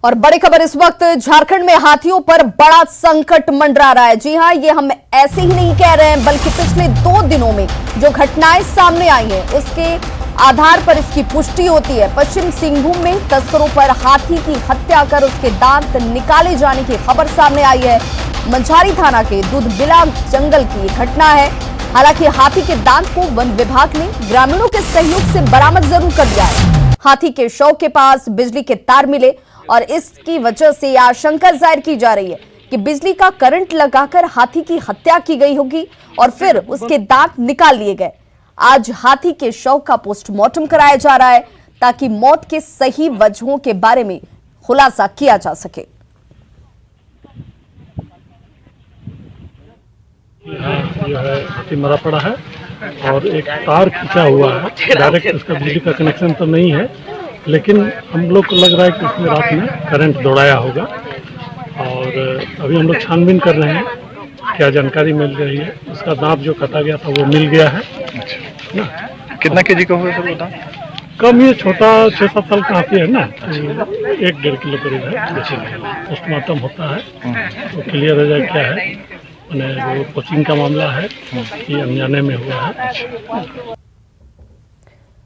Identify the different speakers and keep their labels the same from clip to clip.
Speaker 1: और बड़ी खबर इस वक्त झारखंड में हाथियों पर बड़ा संकट मंडरा रहा है। जी हां, ये हम ऐसे ही नहीं कह रहे हैं, बल्कि पिछले 2 दिनों में जो घटनाएं सामने आई हैं उसके आधार पर इसकी पुष्टि होती है। पश्चिम सिंहभूम में तस्करों पर हाथी की हत्या कर उसके दांत निकाले जाने की खबर सामने आई है। मंझारी थाना के दूधबिला जंगल की घटना है। हालांकि हाथी के दांत को वन विभाग ने ग्रामीणों के सहयोग से बरामद जरूर कर दिया है। हाथी के शव के पास बिजली के तार मिले और इसकी वजह से आशंका जाहिर की जा रही है कि बिजली का करंट लगाकर हाथी की हत्या की गई होगी और फिर उसके दांत निकाल लिए गए। आज हाथी के शव का पोस्टमार्टम कराया जा रहा है ताकि मौत के सही वजहों के बारे में खुलासा किया जा सके।
Speaker 2: जो है हाथी मरा पड़ा है और एक तार खींचा हुआ है। डायरेक्ट उसका बिजली का कनेक्शन तो नहीं है, लेकिन हम लोग को लग रहा है कि उसमें रात में करंट दौड़ाया होगा। और अभी हम लोग छानबीन कर रहे हैं, क्या जानकारी मिल रही है। उसका दांत जो कटा गया था वो मिल गया है ना।
Speaker 3: कितना केजी का होगा सर वो दांत?
Speaker 2: कम, ये छोटा 6-7 साल का हाथी है ना, 1-1.5 किलो करीब है। पोस्टमार्टम होता है तो क्लियर हो जाए क्या है। वो कोचिंग का मामला है कि अनजाने में हुआ है।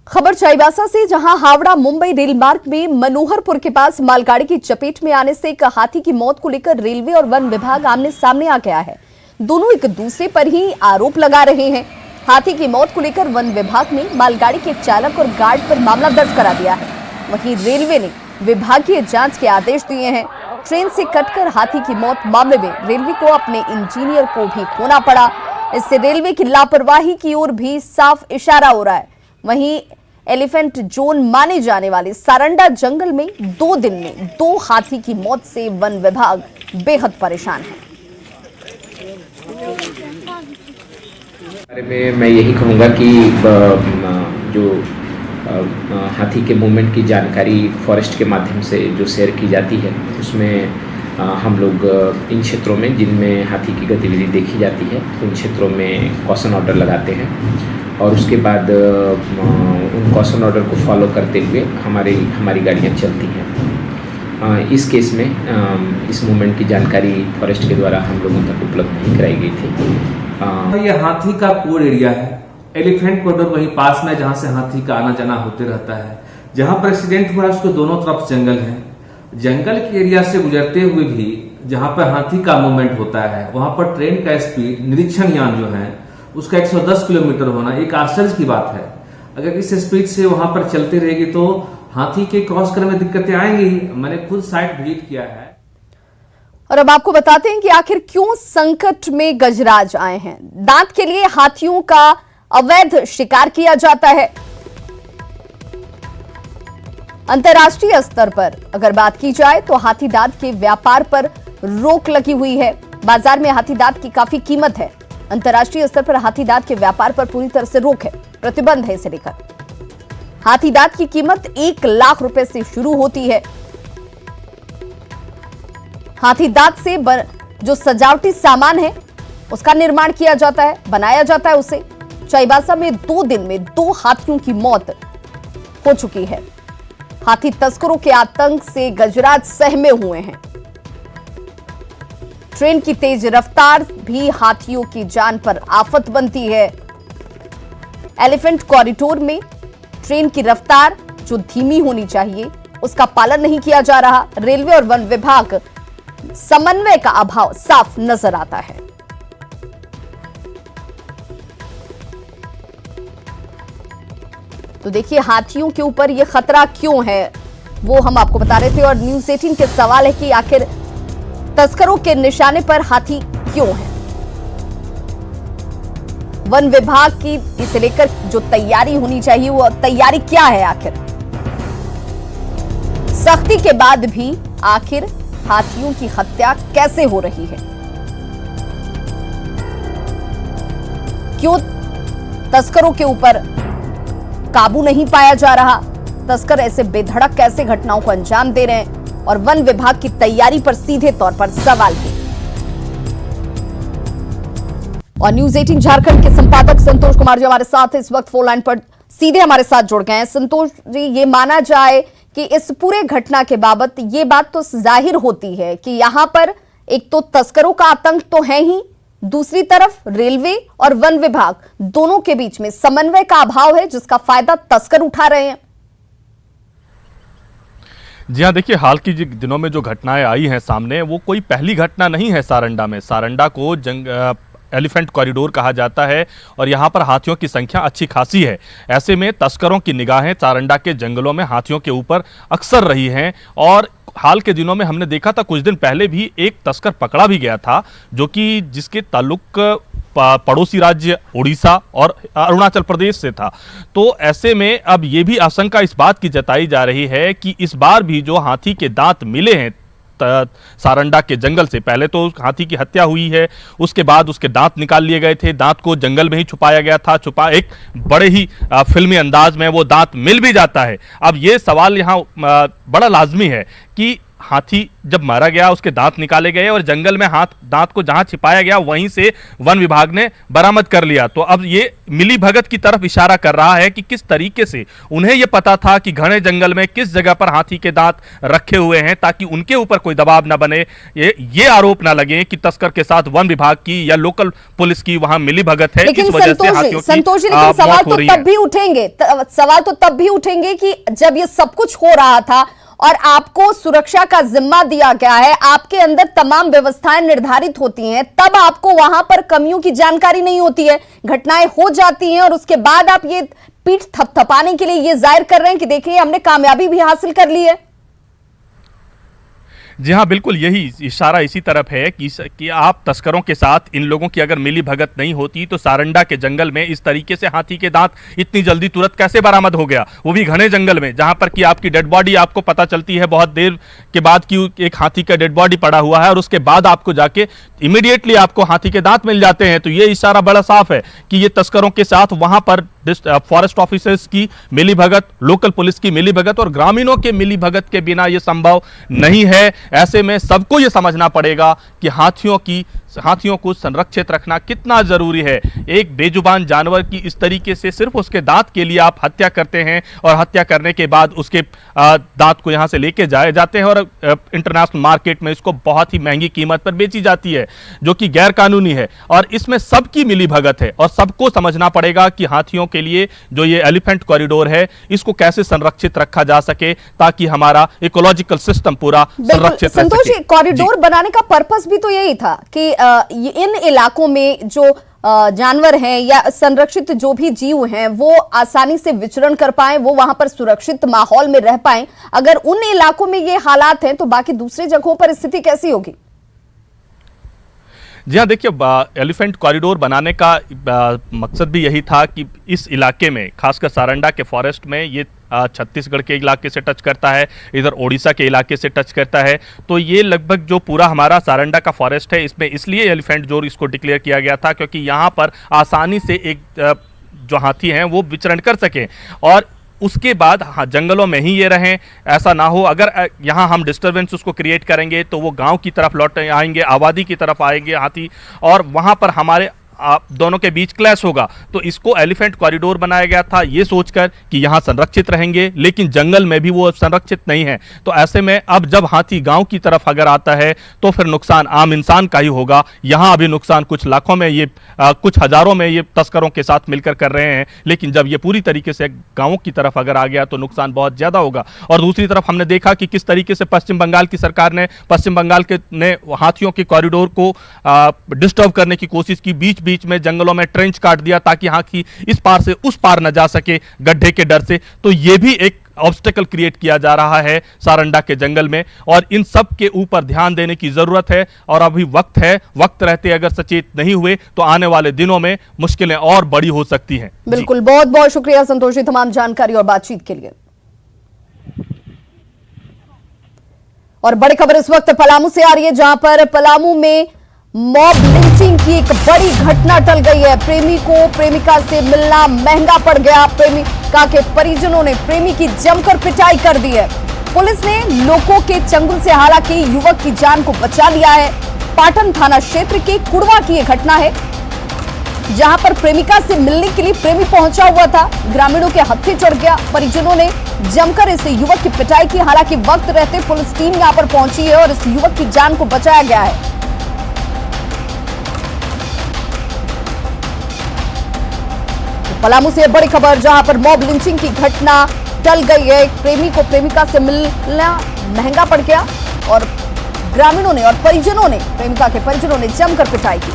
Speaker 1: खबर चाईबासा से, जहां हावड़ा मुंबई रेल मार्ग में मनोहरपुर के पास मालगाड़ी की चपेट में आने से एक हाथी की मौत को लेकर रेलवे और वन विभाग आमने सामने आ गया है। दोनों एक दूसरे पर ही आरोप लगा रहे हैं। हाथी की मौत को लेकर वन विभाग ने मालगाड़ी के चालक और गार्ड पर मामला दर्ज करा दिया है। वहीं रेलवे ने विभागीय जांच के आदेश दिए हैं। ट्रेन से कटकर हाथी की मौत मामले में रेलवे को अपने इंजीनियर को भी खोना पड़ा। इससे रेलवे की लापरवाही की ओर भी साफ इशारा हो रहा है। वहीं एलिफेंट जोन माने जाने वाले सारंडा जंगल में 2 दिन में 2 हाथी की मौत से वन विभाग बेहद परेशान है।
Speaker 4: बारे में मैं यही कहूँगा कि जो हाथी के मूवमेंट की जानकारी फॉरेस्ट के माध्यम से जो शेयर की जाती है, उसमें हम लोग इन क्षेत्रों में जिनमें हाथी की गतिविधि देखी जाती है उन क्षेत्रों में कॉशन ऑर्डर लगाते हैं और उसके बाद उन कॉशन ऑर्डर को फॉलो करते हुए हमारी गाड़ियाँ चलती हैं। इस केस में इस मूवमेंट की जानकारी फॉरेस्ट के द्वारा हम लोगों तक उपलब्ध नहीं कराई गई थी।
Speaker 5: ये हाथी का कोर एरिया है। एलिफेंट कॉरिडोर वहीं पास में, जहां से हाथी का आना जाना होते रहता है। जहां पर एक्सीडेंट हुआ है उसके दोनों तरफ जंगल है। जंगल के एरिया से गुजरते हुए भी जहां पर हाथी का मूवमेंट होता है वहां पर ट्रेन का स्पीड, निरीक्षण यान जो है उसका 110 किलोमीटर होना एक आश्चर्य की बात है। अगर इस स्पीड से वहां पर चलती रहेगी तो हाथी के क्रॉस करने में दिक्कतें आएंगी। मैंने खुद साइट विजिट किया है।
Speaker 1: और अब आपको बताते हैं कि आखिर क्यों संकट में गजराज आए हैं। दांत के लिए हाथियों का अवैध शिकार किया जाता है। अंतर्राष्ट्रीय स्तर पर अगर बात की जाए तो हाथी दांत के व्यापार पर रोक लगी हुई है। बाजार में हाथी दांत की काफी कीमत है। अंतर्राष्ट्रीय स्तर पर हाथी दांत के व्यापार पर पूरी तरह से रोक है, प्रतिबंध है इसे लेकर। हाथी दांत की कीमत 1 लाख रुपए से शुरू होती है। हाथी दांत से जो सजावटी सामान है उसका निर्माण किया जाता है, बनाया जाता है उसे। चाईबासा में 2 दिन में 2 हाथियों की मौत हो चुकी है। हाथी तस्करों के आतंक से गजराज सहमे हुए हैं। ट्रेन की तेज रफ्तार भी हाथियों की जान पर आफत बनती है। एलिफेंट कॉरिडोर में ट्रेन की रफ्तार जो धीमी होनी चाहिए उसका पालन नहीं किया जा रहा। रेलवे और वन विभाग समन्वय का अभाव साफ नजर आता है। तो देखिए, हाथियों के ऊपर यह खतरा क्यों है वो हम आपको बता रहे थे। और न्यूज़ 18 के सवाल है कि आखिर तस्करों के निशाने पर हाथी क्यों है। वन विभाग की इसे लेकर जो तैयारी होनी चाहिए वो तैयारी क्या है आखिर। सख्ती के बाद भी आखिर हाथियों की हत्या कैसे हो रही है। क्यों तस्करों के ऊपर काबू नहीं पाया जा रहा। तस्कर ऐसे बेधड़क कैसे घटनाओं को अंजाम दे रहे हैं और वन विभाग की तैयारी पर सीधे तौर पर सवाल है। और न्यूज़ 18 झारखंड के संपादक संतोष कुमार जी हमारे साथ इस वक्त फोन लाइन पर सीधे हमारे साथ जुड़ गए हैं। संतोष जी, ये माना जाए कि इस पूरे घटना के बाबत ये बात तो जाहिर होती है कि यहां पर एक तो तस्करों का आतंक तो है ही, दूसरी तरफ रेलवे और वन विभाग दोनों के बीच में समन्वय का अभाव है, जिसका फायदा तस्कर उठा रहे हैं।
Speaker 6: जी हाँ, देखिए हाल की दिनों में जो घटनाएं आई हैं सामने, वो कोई पहली घटना नहीं है सारंडा में। सारंडा को एलिफेंट कॉरिडोर कहा जाता है और यहाँ पर हाथियों की संख्या अच्छी खासी है। ऐसे में तस्करों की निगाहें सारंडा के जंगलों में हाथियों के ऊपर अक्सर रही हैं और हाल के दिनों में हमने देखा था, कुछ दिन पहले भी एक तस्कर पकड़ा भी गया था जो कि जिसके ताल्लुक पड़ोसी राज्य उड़ीसा और अरुणाचल प्रदेश से था। तो ऐसे में अब ये भी आशंका इस बात की जताई जा रही है कि इस बार भी जो हाथी के दांत मिले हैं सारंडा के जंगल से, पहले तो हाथी की हत्या हुई है, उसके बाद उसके दांत निकाल लिए गए थे, दांत को जंगल में ही छुपाया गया था, एक बड़े ही फिल्मी अंदाज में वो दांत मिल भी जाता है। अब ये सवाल यहाँ बड़ा लाजमी है कि हाथी जब मारा गया, उसके दांत निकाले गए और जंगल में दांत को जहां छिपाया गया वहीं से वन विभाग ने बरामद कर लिया। तो अब ये मिली भगत की तरफ इशारा कर रहा है कि किस तरीके से उन्हें यह पता था कि घने जंगल में किस जगह पर हाथी के दांत रखे हुए हैं ताकि उनके ऊपर कोई दबाव ना बने, ये आरोप ना लगे कि तस्कर के साथ वन विभाग की या लोकल पुलिस की वहां मिली भगत है।
Speaker 1: लेकिन
Speaker 6: इस वजह से हाथियों की
Speaker 1: सवाल तो तब भी उठेंगे, सवाल तो तब भी उठेंगे कि जब ये सब कुछ हो रहा था और आपको सुरक्षा का जिम्मा दिया गया है, आपके अंदर तमाम व्यवस्थाएं निर्धारित होती हैं, तब आपको वहां पर कमियों की जानकारी नहीं होती है, घटनाएं हो जाती हैं और उसके बाद आप ये पीठ थपथपाने के लिए ये जाहिर कर रहे हैं कि देखिए हमने कामयाबी भी हासिल कर ली है।
Speaker 6: जी हाँ, बिल्कुल यही इशारा इसी तरफ है कि आप तस्करों के साथ इन लोगों की अगर मिली भगत नहीं होती तो सारंडा के जंगल में इस तरीके से हाथी के दांत इतनी जल्दी तुरंत कैसे बरामद हो गया, वो भी घने जंगल में जहां पर कि आपकी डेड बॉडी आपको पता चलती है बहुत देर के बाद कि एक हाथी का डेड बॉडी पड़ा हुआ है और उसके बाद आपको जाके इमीडिएटली आपको हाथी के दांत मिल जाते हैं। तो ये इशारा बड़ा साफ है कि ये तस्करों के साथ वहां पर फॉरेस्ट ऑफिसर्स की मिली भगत, लोकल पुलिस की मिली भगत और ग्रामीणों के मिली भगत के बिना यह संभव नहीं है। ऐसे में सबको यह समझना पड़ेगा कि हाथियों को संरक्षित रखना कितना जरूरी है। एक बेजुबान जानवर की इस तरीके से सिर्फ उसके दांत के लिए आप हत्या करते हैं और हत्या करने के बाद उसके दांत को यहां से लेके जाते हैं और इंटरनेशनल मार्केट में इसको बहुत ही महंगी कीमत पर बेची जाती है जो कि गैर कानूनी है। और इसमें सबकी मिली भगत है और सबको समझना पड़ेगा कि हाथियों के लिए जो ये एलिफेंट कॉरिडोर है इसको कैसे संरक्षित रखा जा सके ताकि हमारा इकोलॉजिकल सिस्टम पूरा संरक्षित रह
Speaker 1: संतोष
Speaker 6: सके।
Speaker 1: कॉरिडोर बनाने का पर्पस भी तो यही था कि इन इलाकों में जो जानवर हैं या संरक्षित जो भी जीव हैं वो आसानी से विचरण कर पाएं, वो वहां पर सुरक्षित माहौल में रह पाएं। अगर उन इलाकों में ये हालात हैं तो बाकी दूसरी जगहों पर स्थिति कैसी होगी?
Speaker 6: जी हाँ, देखिए एलिफेंट कॉरिडोर बनाने का मकसद भी यही था कि इस इलाके में खासकर सारंडा के फॉरेस्ट में ये छत्तीसगढ़ के इलाके से टच करता है, इधर ओडिशा के इलाके से टच करता है। तो ये लगभग जो पूरा हमारा सारंडा का फॉरेस्ट है इसमें इसलिए एलिफेंट जोन इसको डिक्लेयर किया गया था क्योंकि यहाँ पर आसानी से एक जो हाथी हैं वो विचरण कर सकें और उसके बाद जंगलों में ही ये रहें। ऐसा ना हो अगर यहाँ हम डिस्टर्बेंस उसको क्रिएट करेंगे तो वो गांव की तरफ लौट आएंगे, आबादी की तरफ आएंगे हाथी और वहाँ पर हमारे दोनों के बीच क्लैश होगा। तो इसको एलिफेंट कॉरिडोर बनाया गया था ये सोचकर कि यहाँ संरक्षित रहेंगे, लेकिन जंगल में भी वो संरक्षित नहीं है। तो ऐसे में अब जब हाथी गांव की तरफ अगर आता है तो फिर नुकसान आम इंसान का ही होगा। यहाँ अभी नुकसान कुछ लाखों में, ये कुछ हजारों में ये तस्करों के साथ मिलकर कर रहे हैं, लेकिन जब ये पूरी तरीके से गाँवों की तरफ अगर आ गया तो नुकसान बहुत ज्यादा होगा। और दूसरी तरफ हमने देखा कि किस तरीके से पश्चिम बंगाल की सरकार ने हाथियों के कॉरिडोर को डिस्टर्ब करने की कोशिश की, बीच में जंगलों में ट्रेंच काट दिया ताकि हाथी इस पार से उस पार न जा सके गड्ढे के डर से। तो ये भी एक ऑब्स्टेकल क्रिएट किया जा रहा है सारंडा के जंगल में और इन सब के ऊपर ध्यान देने की जरूरत है। और अभी वक्त है, वक्त रहते अगर सचेत नहीं हुए तो आने वाले दिनों में मुश्किलें और बड़ी हो सकती हैं।
Speaker 1: बिल्कुल, बहुत बहुत शुक्रिया संतोष जी तमाम जानकारी और बातचीत के लिए। और बड़ी खबर इस वक्त पलामू से आ रही है जहां पर पलामू में मॉब लिंचिंग की एक बड़ी घटना टल गई है। प्रेमी को प्रेमिका से मिलना महंगा पड़ गया। प्रेमिका के परिजनों ने प्रेमी की जमकर पिटाई कर दी है। पुलिस ने लोगों के चंगुल से हालांकि युवक की जान को बचा लिया है। पाटन थाना क्षेत्र के कुड़वा की यह घटना है। जहां पर प्रेमिका से मिलने के लिए प्रेमी पहुंचा हुआ था। ग्रामीणों के हत्थे चढ़ गया। परिजनों ने जमकर इस युवक की पिटाई की। हालांकि वक्त रहते पुलिस टीम यहां पर पहुंची है और इस युवक की जान को बचाया गया है। तो पलामू से बड़ी खबर, जहां पर मॉब लिंचिंग की घटना टल गई है। एक प्रेमी को प्रेमिका से मिलना महंगा पड़ गया और ग्रामीणों ने और परिजनों ने, प्रेमिका के परिजनों ने जमकर पिटाई की।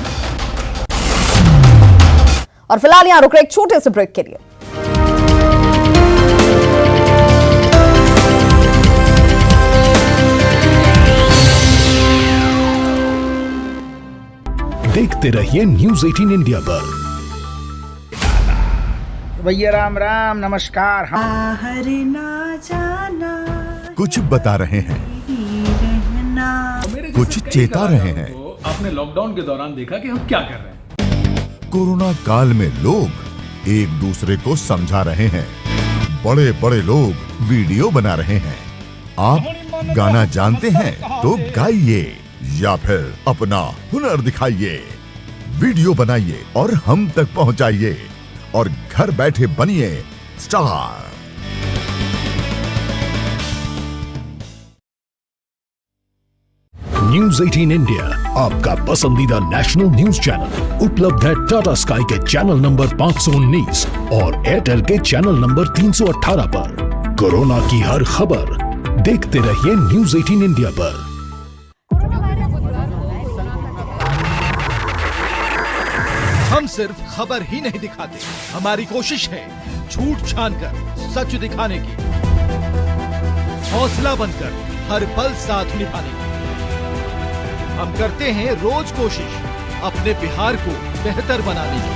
Speaker 1: और फिलहाल यहां रुक रहे एक छोटे से ब्रेक के लिए।
Speaker 7: देखते रहिए न्यूज़ 18 इंडिया पर।
Speaker 8: भैया राम राम नमस्कार।
Speaker 9: बाहर ना जाना,
Speaker 7: कुछ बता रहे हैं, कुछ चेता रहे हैं।
Speaker 10: तो आपने लॉकडाउन के दौरान देखा कि हम क्या कर रहे हैं।
Speaker 7: कोरोना काल में लोग एक दूसरे को समझा रहे हैं। बड़े बड़े लोग वीडियो बना रहे हैं। आप गाना जानते हैं तो गाइए या फिर अपना हुनर दिखाइए। वीडियो बनाइए और हम तक पहुंचाइए और घर बैठे बनिए स्टार। न्यूज़ 18 इंडिया आपका पसंदीदा नेशनल न्यूज चैनल उपलब्ध है टाटा स्काई के चैनल नंबर 519 और एयरटेल के चैनल नंबर 318 पर। कोरोना की हर खबर देखते रहिए न्यूज़ 18 इंडिया पर।
Speaker 11: हम सिर्फ खबर ही नहीं दिखाते, हमारी कोशिश है झूठ छानकर सच दिखाने की, हौसला बनकर हर पल साथ निभाने की। हम करते हैं रोज कोशिश अपने बिहार को बेहतर बनाने की।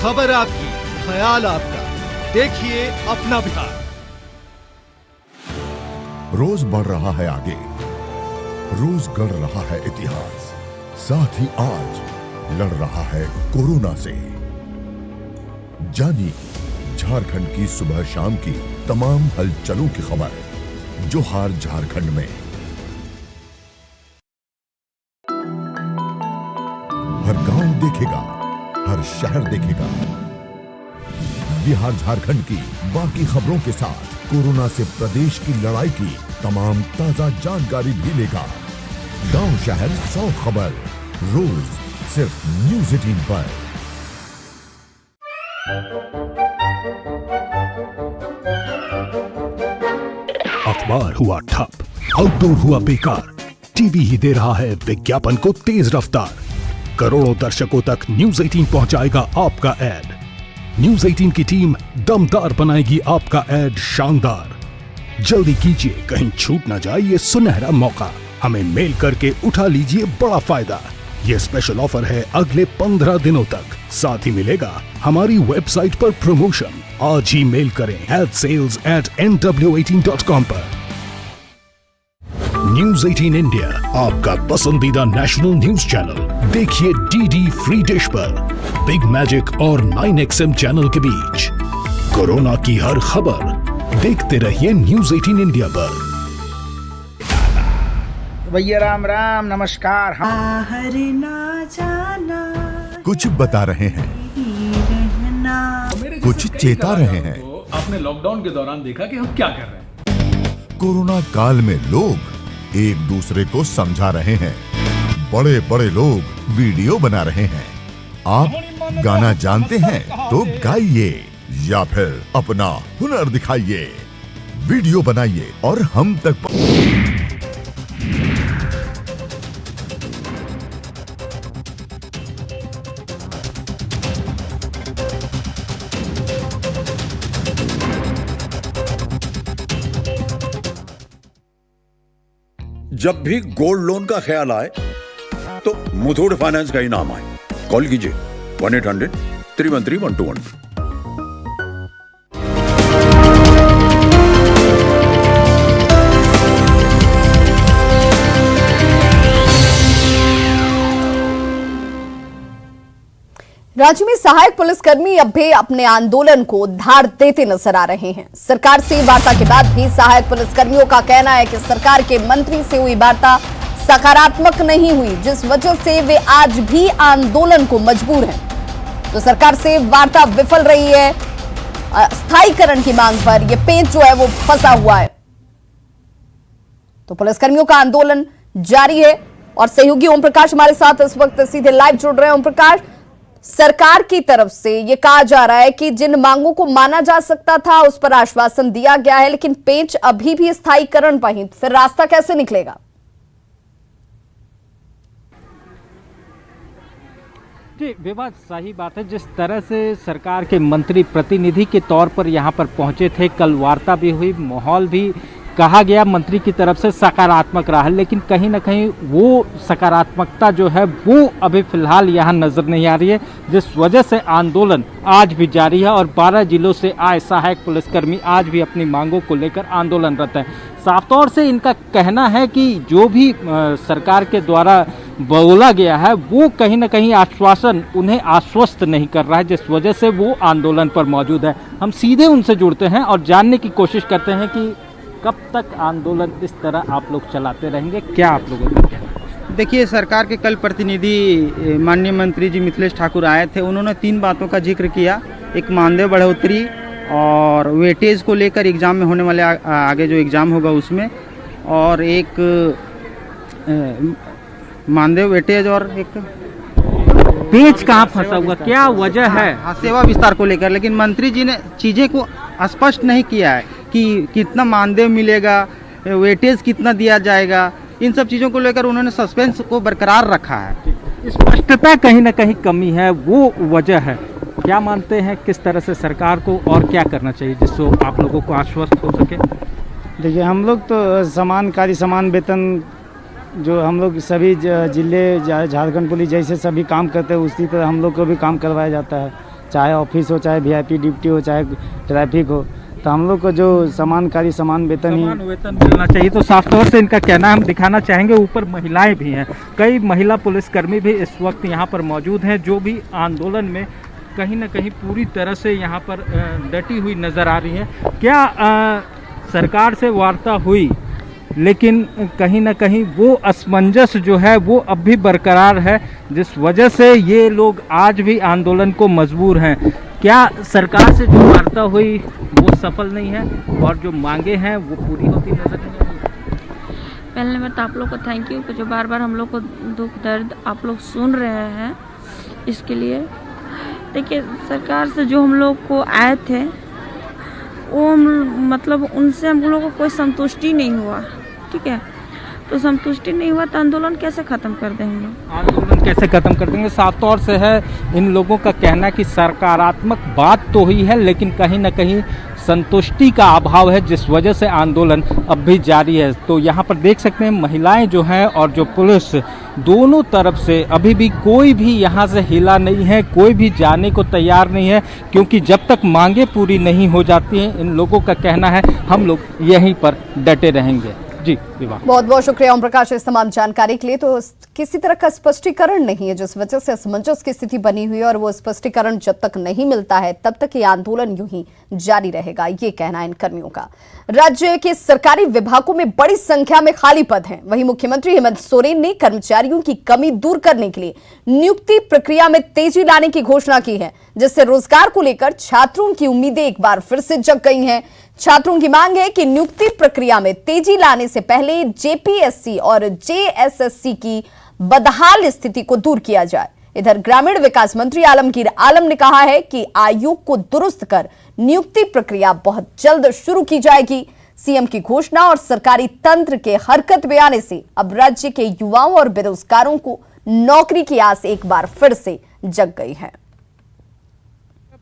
Speaker 11: खबर आपकी, ख्याल आपका, देखिए अपना बिहार।
Speaker 7: रोज बढ़ रहा है आगे, रोज गढ़ रहा है इतिहास, साथ ही आज लड़ रहा है कोरोना से। जानिए झारखंड की सुबह शाम की तमाम हलचलों की खबर। जोहार झारखंड में हर गांव देखेगा, हर शहर देखेगा। बिहार झारखंड की बाकी खबरों के साथ कोरोना से प्रदेश की लड़ाई की तमाम ताजा जानकारी भी लेगा। गांव शहर 100 खबर रोज सिर्फ न्यूज़ 18 पर। अखबार हुआ ठप, आउटडोर हुआ बेकार, टीवी ही दे रहा है विज्ञापन को तेज रफ्तार। करोड़ों दर्शकों तक न्यूज़ 18 पहुंचाएगा आपका ऐड। न्यूज़ 18 की टीम दमदार बनाएगी आपका ऐड शानदार। जल्दी कीजिए, कहीं छूट ना जाए ये सुनहरा मौका। हमें मेल करके उठा लीजिए बड़ा फायदा। ये स्पेशल ऑफर है अगले 15 दिनों तक। साथ ही मिलेगा हमारी वेबसाइट पर प्रमोशन। आज ही मेल करें adsales@nw18.com पर। न्यूज़ 18 इंडिया आपका पसंदीदा नेशनल न्यूज चैनल। देखिए डीडी फ्री डिश पर बिग मैजिक और 9XM चैनल के बीच। कोरोना की हर खबर देखते रहिए न्यूज़ 18 इंडिया पर।
Speaker 8: भैया राम राम नमस्कार।
Speaker 9: बाहर ना जाना,
Speaker 7: कुछ बता रहे हैं,
Speaker 10: मेरे
Speaker 7: कुछ
Speaker 10: जैसे कई
Speaker 7: चेता रहे
Speaker 10: कलाकारों
Speaker 7: हैं।
Speaker 10: को आपने लॉकडाउन के दौरान देखा कि हम क्या कर रहे हैं।
Speaker 7: कोरोना काल में लोग एक दूसरे को समझा रहे हैं। बड़े बड़े लोग वीडियो बना रहे हैं। आप गाना जानते हैं तो गाइए या फिर अपना हुनर दिखाइए। वीडियो बनाइए और हम तक
Speaker 12: जब भी गोल्ड लोन का ख्याल आए तो मुथूट फाइनेंस का ही नाम आए। कॉल कीजिए 1-800-313-1212।
Speaker 1: राज्य में सहायक पुलिसकर्मी अब भी अपने आंदोलन को धार देते नजर आ रहे हैं। सरकार से वार्ता के बाद भी सहायक पुलिसकर्मियों का कहना है कि सरकार के मंत्री से हुई वार्ता सकारात्मक नहीं हुई, जिस वजह से वे आज भी आंदोलन को मजबूर हैं। तो सरकार से वार्ता विफल रही है। स्थायीकरण की मांग पर यह पेंच जो है वो फंसा हुआ है। तो पुलिसकर्मियों का आंदोलन जारी है और सहयोगी ओम प्रकाश हमारे साथ इस वक्त सीधे लाइव जुड़ रहे हैं। ओम प्रकाश, सरकार की तरफ से यह कहा जा रहा है कि जिन मांगों को माना जा सकता था उस पर आश्वासन दिया गया है, लेकिन पेंच अभी भी स्थायीकरण पर ही, फिर रास्ता कैसे निकलेगा?
Speaker 13: जी विवाद, सही बात है। जिस तरह से सरकार के मंत्री प्रतिनिधि के तौर पर यहाँ पर पहुंचे थे, कल वार्ता भी हुई, माहौल भी कहा गया मंत्री की तरफ से सकारात्मक रहा, लेकिन कहीं ना कहीं वो सकारात्मकता जो है वो अभी फिलहाल यहाँ नजर नहीं आ रही है, जिस वजह से आंदोलन आज भी जारी है और 12 जिलों से आए सहायक पुलिसकर्मी आज भी अपनी मांगों को लेकर आंदोलनरत हैं। साफ तौर से इनका कहना है कि जो भी सरकार के द्वारा बोला गया है वो कहीं ना कहीं आश्वासन उन्हें आश्वस्त नहीं कर रहा है, जिस वजह से वो आंदोलन पर मौजूद है। हम सीधे उनसे जुड़ते हैं और जानने की कोशिश करते हैं कि कब तक आंदोलन इस तरह आप लोग चलाते रहेंगे, क्या आप लोगों का कहना है?
Speaker 14: देखिए, सरकार के कल प्रतिनिधि माननीय मंत्री जी मिथिलेश ठाकुर आए थे। उन्होंने 3 बातों का जिक्र किया। एक मानदेय बढ़ोतरी और वेटेज को लेकर एग्ज़ाम में होने वाले आगे जो एग्ज़ाम होगा उसमें, और एक मानदेय वेटेज और एक
Speaker 13: पेच कहाँ फंसा हुआ, क्या वजह है?
Speaker 14: हाँ, सेवा विस्तार को लेकर। लेकिन मंत्री जी ने चीज़ें को स्पष्ट नहीं किया है कि कितना मानदेय मिलेगा, वेटेज कितना दिया जाएगा, इन सब चीज़ों को लेकर उन्होंने सस्पेंस को बरकरार रखा है।
Speaker 13: स्पष्टता कहीं ना कहीं कमी है, वो वजह है। क्या मानते हैं किस तरह से सरकार को और क्या करना चाहिए जिससे आप लोगों को आश्वस्त हो सके?
Speaker 15: देखिए, हम लोग तो समान कार्य समान वेतन, जो हम लोग सभी जिले झारखंड पुलिस जैसे सभी काम करते हैं उसी तरह हम लोग को भी काम करवाया जाता है, चाहे ऑफिस हो, चाहे वीआईपी ड्यूटी हो, चाहे ट्रैफिक हो। तो हम लोग को जो समान कार्य समान वेतन
Speaker 13: मिलना चाहिए। तो साफ तौर से इनका कहना हम दिखाना चाहेंगे, ऊपर महिलाएं भी हैं, कई महिला पुलिसकर्मी भी इस वक्त यहाँ पर मौजूद हैं, जो भी आंदोलन में कहीं ना कहीं पूरी तरह से यहाँ पर डटी हुई नज़र आ रही है। क्या सरकार से वार्ता हुई, लेकिन कहीं ना कहीं वो असमंजस जो है वो अब भी बरकरार है, जिस वजह से ये लोग आज भी आंदोलन को मजबूर हैं। क्या सरकार से जो वार्ता हुई वो सफल नहीं है और जो मांगे हैं वो पूरी होती नजर नहीं आ रही?
Speaker 16: पहले नंबर तो आप लोग को थैंक यू, जो बार बार हम लोग को दुख दर्द आप लोग सुन रहे हैं, इसके लिए। देखिए, सरकार से जो हम लोग को आए थे वो मतलब उनसे हम लोग को कोई संतुष्टि नहीं हुआ, ठीक है। तो संतुष्टि नहीं हुआ तो आंदोलन कैसे ख़त्म कर देंगे?
Speaker 13: आंदोलन कैसे ख़त्म कर देंगे? साफ तौर से है इन लोगों का कहना कि सकारात्मक बात तो हुई है, लेकिन कहीं ना कहीं संतुष्टि का अभाव है, जिस वजह से आंदोलन अब भी जारी है। तो यहाँ पर देख सकते हैं महिलाएं जो हैं और जो पुलिस, दोनों तरफ से अभी भी कोई भी यहाँ से हिला नहीं है, कोई भी जाने को तैयार नहीं है, क्योंकि जब तक मांगे पूरी नहीं हो जाती हैं, इन लोगों का कहना है हम लोग यहीं पर डटे रहेंगे। जी विवाह,
Speaker 1: बहुत बहुत शुक्रिया ओम प्रकाश इस तमाम जानकारी के लिए। तो किसी तरह का स्पष्टीकरण नहीं है, जिस वजह से असमंजस की स्थिति बनी हुई है, और वो स्पष्टीकरण जब तक नहीं मिलता है तब तक ये आंदोलन यूं ही जारी रहेगा, ये कहना है इन कर्मियों का। राज्य के सरकारी विभागों में बड़ी संख्या में खाली पद हैं। वहीं मुख्यमंत्री हेमंत सोरेन ने कर्मचारियों की कमी दूर करने के लिए नियुक्ति प्रक्रिया में तेजी लाने की घोषणा की है, जिससे रोजगार को लेकर छात्रों की उम्मीदें एक बार फिर से जग गई हैं। छात्रों की मांग है कि नियुक्ति प्रक्रिया में तेजी लाने से पहले जेपीएससी और जेएसएससी की बदहाल स्थिति को दूर किया जाए। इधर ग्रामीण विकास मंत्री आलमगीर आलम ने कहा है कि आयोग को दुरुस्त कर नियुक्ति प्रक्रिया बहुत जल्द शुरू की जाएगी। सीएम की घोषणा और सरकारी तंत्र के हरकत में आने से अब राज्य के युवाओं और बेरोजगारों को नौकरी की आस एक बार फिर से जग गई है।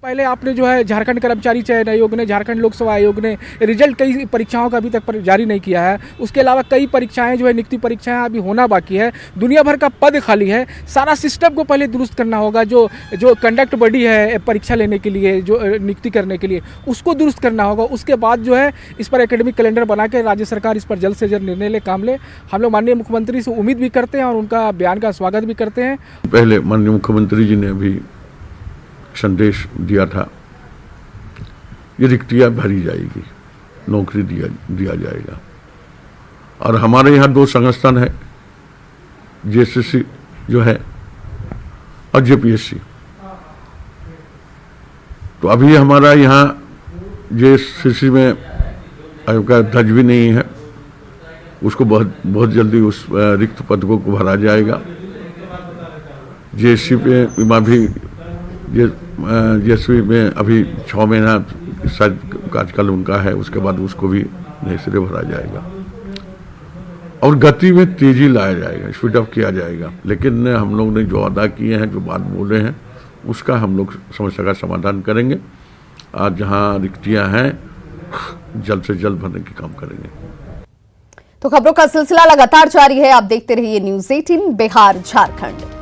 Speaker 17: पहले आपने जो है झारखंड कर्मचारी चयन आयोग ने, झारखंड लोक सेवा आयोग ने रिजल्ट कई परीक्षाओं का अभी तक जारी नहीं किया है। उसके अलावा कई परीक्षाएं जो है नियुक्ति परीक्षाएं अभी होना बाकी है। दुनिया भर का पद खाली है। सारा सिस्टम को पहले दुरुस्त करना होगा। जो कंडक्ट बॉडी है परीक्षा लेने के लिए, जो नियुक्ति करने के लिए, उसको दुरुस्त करना होगा। उसके बाद जो है इस पर एकेडमिक कैलेंडर बना के राज्य सरकार इस पर जल्द से जल्द निर्णय ले, काम ले। हम लोग माननीय मुख्यमंत्री से उम्मीद भी करते हैं और उनका बयान का स्वागत भी करते हैं।
Speaker 12: पहले माननीय मुख्यमंत्री जी ने भी संदेश दिया था, ये रिक्तियाँ भरी जाएगी, नौकरी दिया जाएगा। और हमारे यहाँ 2 संस्थान है, जेएसएससी जो है और जेपीएससी। तो अभी हमारा यहाँ JSCC में आयोग का ध्वज भी नहीं है, उसको बहुत जल्दी उस रिक्त पदों को भरा जाएगा। JSC में भी JSC में अभी 6 महीना शायद कार्यकाल उनका है, उसके बाद उसको भी नए सिरे भरा जाएगा और गति में तेजी लाया जाएगा, स्पीड अप किया जाएगा। लेकिन हम लोग ने जो अदा किए हैं, जो बात बोले हैं, उसका हम लोग समस्या का समाधान करेंगे। आज जहां रिक्तियां हैं जल्द से जल्द भरने की काम करेंगे।
Speaker 1: तो खबरों का सिलसिला लगातार जारी है, आप देखते रहिए न्यूज़ 18 बिहार झारखंड।